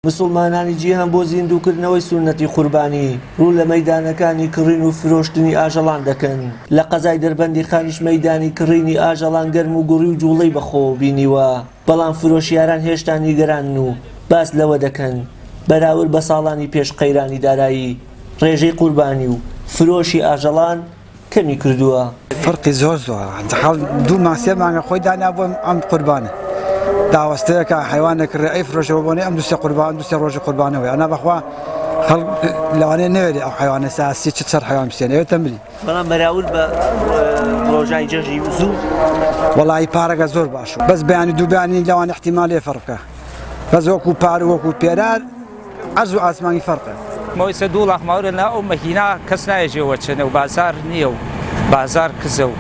مسلمانانی جیهان بۆ زیندووکردنەوەی سوننەتی قوربانی ڕوو لە مەیدانەکانی کڕین و فرۆشتنی ئاژەڵان دەکەن. لە قەزای دەربەندی خانیش مەیدانی کڕینی ئاژەڵان گەرم و گوڕی و جوڵەی بەخۆ بینیوە، بەڵام فرۆشیاران هێشتا نیگەرانن و باس لەوە دەکەن بەراورد بە ساڵانی پێش قەیرانی دارایی ڕێژەی قوربانی و فرۆشی ئاژەڵان کەمی کردووە. فەرقی زۆر حاڵ دوو ماسیە مانگە خۆی دانابووم ئەم قوربانە داوەستەیەکە حیوانێکڕێ ئەی فرۆشەوە بۆنێ ئەم دوسێ قوربان دوسێ ڕۆژی قوربانەوەی ئەنا بەخوا خەڵک لەوانەیە نەوێری ئەو حیوانە ساسی چ سەر حیوان بستێنێت تەمری بەڵام بەراورد بە ڕۆژای جەژی زوو وەڵی پارەکە زۆر باشە بەس بەیانی دووبیانی لەوان احتیمالێ فەرقە بەس وەکو پار وەکو پێرار ئەرز و ئاسمانی فەرقە. مەویسە دوو لاخماورە نا ئەو مەکینا کەس نایەژێەوە چێنە و بازار نییە و بازار کزە و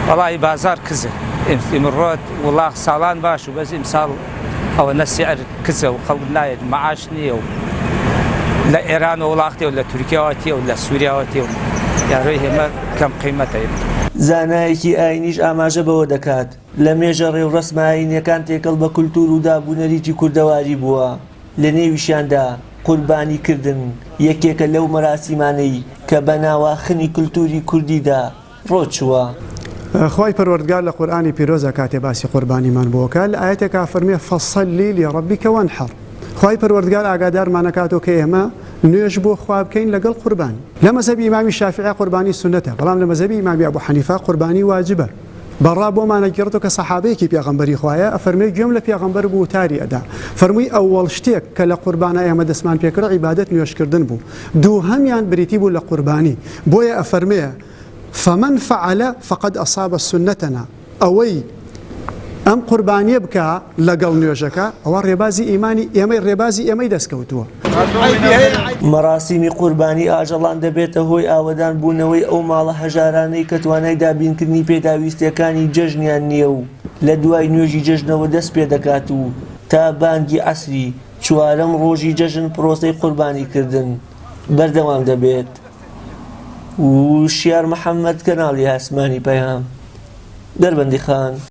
وەڵی بازار کزە ئیمڕۆت وڵاغ ساڵان باش و بەس ئیمساڵ ئەوە نەسیعر کزە و خەڵک نایەت مەعاش نییە و لە ئێران و وڵاغتێ و لە تورکیاوەتێ و لە سووریاوەتێ و یاڕۆی هێمە کەم قیمەتە. زانایەکی ئاینیش ئاماژە بەوە دەکات لە مێژە ڕێوڕەسمە ئاینیەکان تێکەڵ بە کولتور و دابوونەریتی کوردەواری بووە. لە نێویشیاندا قوربانیکردن یەکێکە لەو مەراسیمانەی کە بە ناواخنی کولتوری کوردیدا ڕۆچووە. خوای پەروەردگار لە قورئانی پیرۆزە کاتێ باسی قوربانیمان بۆکە لە ئاەتێکا فەرمێ فەصەلی لێڕەبیکە وەنحەڕ. خوای پەروەردگار ئاگادارمانەکاتەوە کە ئێمە نوێژ بۆ خوا بکەین لەگەڵ قوربانی. لە مەزهەبی ئیمامی شافعی قوربانی سونەتە، بەڵام لە مەزهەبی ئیمامی ئەبوو حەنیفە قوربانی واجبە. بەڕا بۆمانە گێڕێتەوە کە سەحابەیەکی پێغەمبەری خوایە ئەفەرمێ گوێم لە پێغەمبەر بوو تاری ئەدا فەرمووی ئەوەڵ شتێک کە لە قوربانە ئێمە دەستمان پێکرد عیبادەت نوێژکردن بوو، دوو هەمیان بریتی بوو لە قوربانی. بۆیە ئەفەرمێ فمن فعل فقد أصاب سنتنا ئەوەی ئەم قوربانیە بکە لەگەڵ نوێژەکە ئەوە ڕێبازی ئیمانی ئێمەی ڕێبازی ئێمەی دەستکەوتووە. مەراسیمی قوربانی ئاژەڵان دەبێتە هۆی ئاوەدان بوونەوەی ئەو ماڵە هەژارانەی کە توانای دابینکردنی پێداویستیەکانی جەژنیان نییە و لە دوای نوێژی جەژنەوە دەست پێ دەکات و تا بانگی عەسری چوارەم ڕۆژی جەژن پرۆسەی قوربانیکردن بەردەوام دەبێت. وشیار محەممەد کەناڵی هاسمانی پەیام دەربەندی خان.